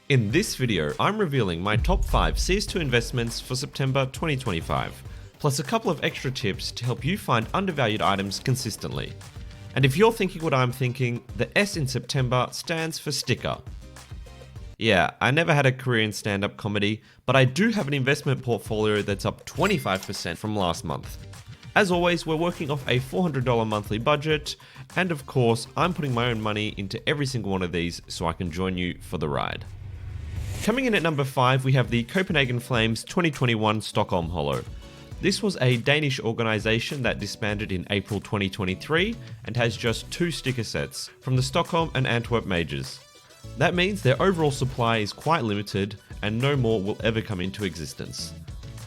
In this video, I'm revealing my top 5 CS2 investments for September 2025, plus a couple of extra tips to help you find undervalued items consistently. And if you're thinking what I'm thinking, the S in September stands for sticker. Yeah, I never had a career in stand-up comedy, but I do have an investment portfolio that's up 25% from last month. As always, we're working off a $400 monthly budget, and of course, I'm putting my own money into every single one of these so I can join you for the ride. Coming in at number 5, we have the Copenhagen Flames 2021 Stockholm Holo. This was a Danish organization that disbanded in April 2023 and has just 2 sticker sets from the Stockholm and Antwerp majors. That means their overall supply is quite limited and no more will ever come into existence.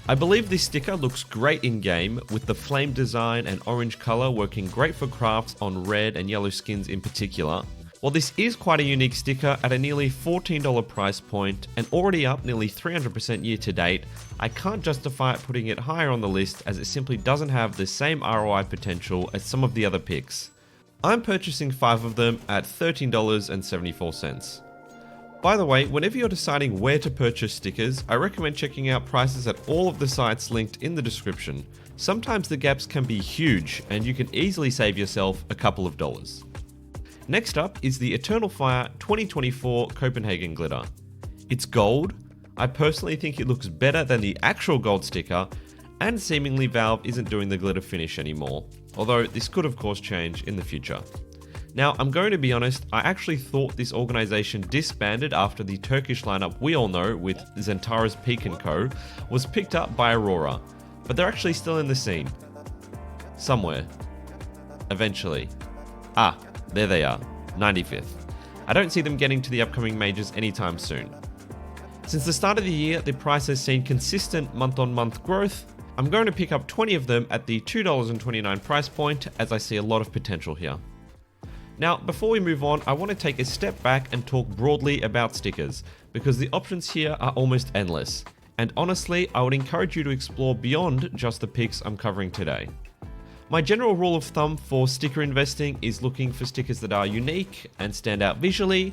I believe this sticker looks great in game, with the flame design and orange color working great for crafts on red and yellow skins in particular. While this is quite a unique sticker at a nearly $14 price point and already up nearly 300% year to date, I can't justify putting it higher on the list as it simply doesn't have the same ROI potential as some of the other picks. I'm purchasing 5 of them at $13.74. By the way, whenever you're deciding where to purchase stickers, I recommend checking out prices at all of the sites linked in the description. Sometimes the gaps can be huge and you can easily save yourself a couple of dollars. Next up is the Eternal Fire 2024 Copenhagen Glitter. It's gold. I personally think it looks better than the actual gold sticker, and seemingly Valve isn't doing the glitter finish anymore, although this could of course change in the future. Now, I'm going to be honest, I actually thought this organization disbanded after the Turkish lineup we all know with Zentara's Peak & Co. was picked up by Aurora, but they're actually still in the scene. Somewhere. Eventually. There they are, 95th. I don't see them getting to the upcoming majors anytime soon. Since the start of the year, the price has seen consistent month-on-month growth. I'm going to pick up 20 of them at the $2.29 price point, as I see a lot of potential here. Now, before we move on, I want to take a step back and talk broadly about stickers, because the options here are almost endless. And honestly, I would encourage you to explore beyond just the picks I'm covering today. My general rule of thumb for sticker investing is looking for stickers that are unique and stand out visually,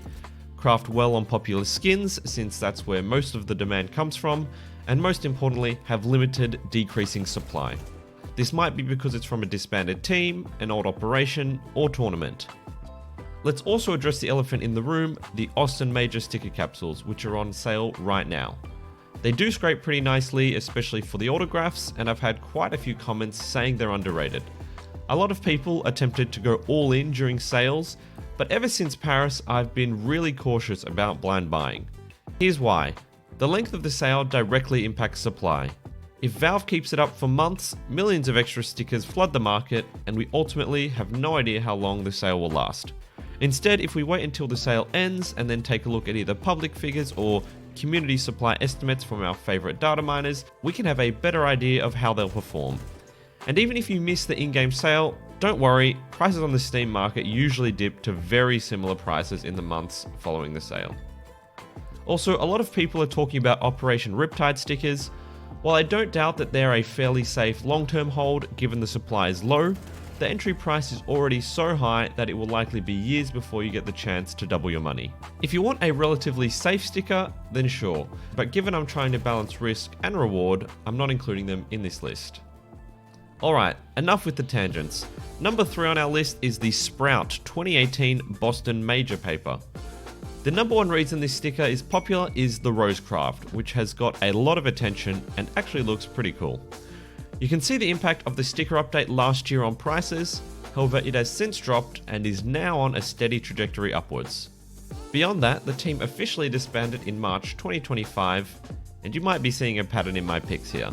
craft well on popular skins since that's where most of the demand comes from, and most importantly, have limited decreasing supply. This might be because it's from a disbanded team, an old operation, or tournament. Let's also address the elephant in the room, the Austin Major sticker capsules, which are on sale right now. They do scrape pretty nicely, especially for the autographs, and I've had quite a few comments saying they're underrated. A lot of people attempted to go all in during sales, but ever since Paris, I've been really cautious about blind buying. Here's why. The length of the sale directly impacts supply. If Valve keeps it up for months, millions of extra stickers flood the market, and we ultimately have no idea how long the sale will last. Instead, if we wait until the sale ends and then take a look at either public figures or community supply estimates from our favorite data miners, we can have a better idea of how they'll perform. And even if you miss the in-game sale, don't worry, prices on the Steam market usually dip to very similar prices in the months following the sale. Also, a lot of people are talking about Operation Riptide stickers. While I don't doubt that they're a fairly safe long-term hold given the supply is low, the entry price is already so high that it will likely be years before you get the chance to double your money. If you want a relatively safe sticker, then sure, but given I'm trying to balance risk and reward, I'm not including them in this list. Alright, enough with the tangents. Number 3 on our list is the Sprout 2018 Boston Major paper. The number 1 reason this sticker is popular is the Rosecraft, which has got a lot of attention and actually looks pretty cool. You can see the impact of the sticker update last year on prices, however it has since dropped and is now on a steady trajectory upwards. Beyond that, the team officially disbanded in March 2025, and you might be seeing a pattern in my picks here.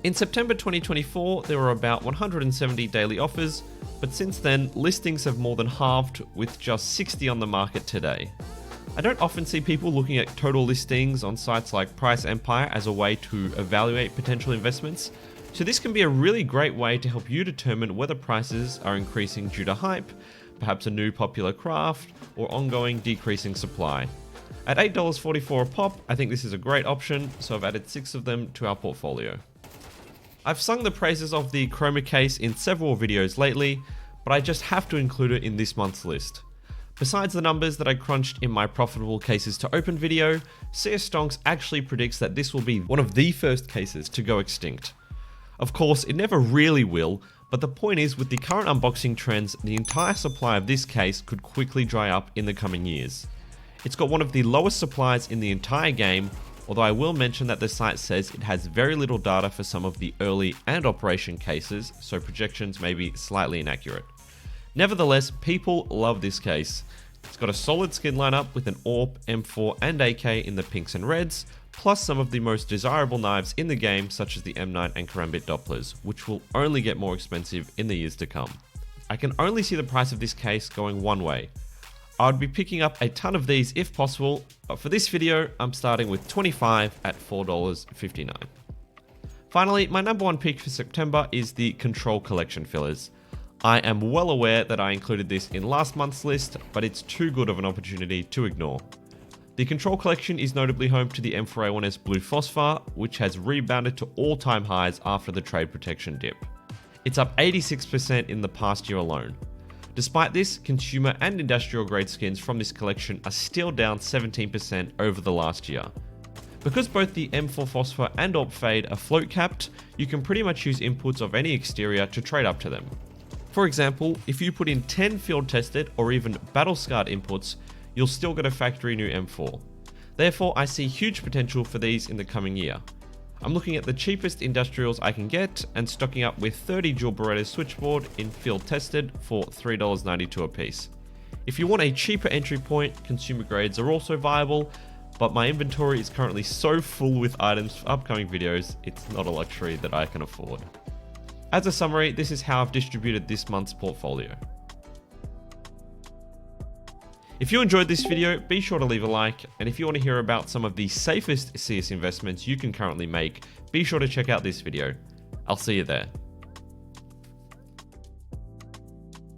In September 2024, there were about 170 daily offers, but since then, listings have more than halved with just 60 on the market today. I don't often see people looking at total listings on sites like Price Empire as a way to evaluate potential investments, so this can be a really great way to help you determine whether prices are increasing due to hype, perhaps a new popular craft, or ongoing decreasing supply. At $8.44 a pop, I think this is a great option, so I've added 6 of them to our portfolio. I've sung the praises of the Chroma case in several videos lately, but I just have to include it in this month's list. Besides the numbers that I crunched in my profitable cases to open video, CS Stonks actually predicts that this will be one of the first cases to go extinct. Of course, it never really will, but the point is, with the current unboxing trends, the entire supply of this case could quickly dry up in the coming years. It's got one of the lowest supplies in the entire game, although I will mention that the site says it has very little data for some of the early and operation cases, so projections may be slightly inaccurate. Nevertheless, people love this case. It's got a solid skin lineup with an AWP, M4 and AK in the pinks and reds, plus some of the most desirable knives in the game such as the M9 and Karambit Dopplers, which will only get more expensive in the years to come. I can only see the price of this case going one way. I would be picking up a ton of these if possible, but for this video, I'm starting with 25 at $4.59. Finally, my number one pick for September is the Control Collection fillers. I am well aware that I included this in last month's list, but it's too good of an opportunity to ignore. The Control Collection is notably home to the M4A1S Blue Phosphor, which has rebounded to all-time highs after the trade protection dip. It's up 86% in the past year alone. Despite this, consumer and industrial grade skins from this collection are still down 17% over the last year. Because both the M4 Phosphor and AWP Fade are float capped, you can pretty much use inputs of any exterior to trade up to them. For example, if you put in 10 field tested or even battle scarred inputs, you'll still get a factory new M4. Therefore, I see huge potential for these in the coming year. I'm looking at the cheapest industrials I can get and stocking up with 30 dual Beretta switchboard in field tested for $3.92 a piece. If you want a cheaper entry point, consumer grades are also viable, but my inventory is currently so full with items for upcoming videos, it's not a luxury that I can afford. As a summary, this is how I've distributed this month's portfolio. If you enjoyed this video, be sure to leave a like, and if you want to hear about some of the safest CS investments you can currently make, be sure to check out this video. I'll see you there.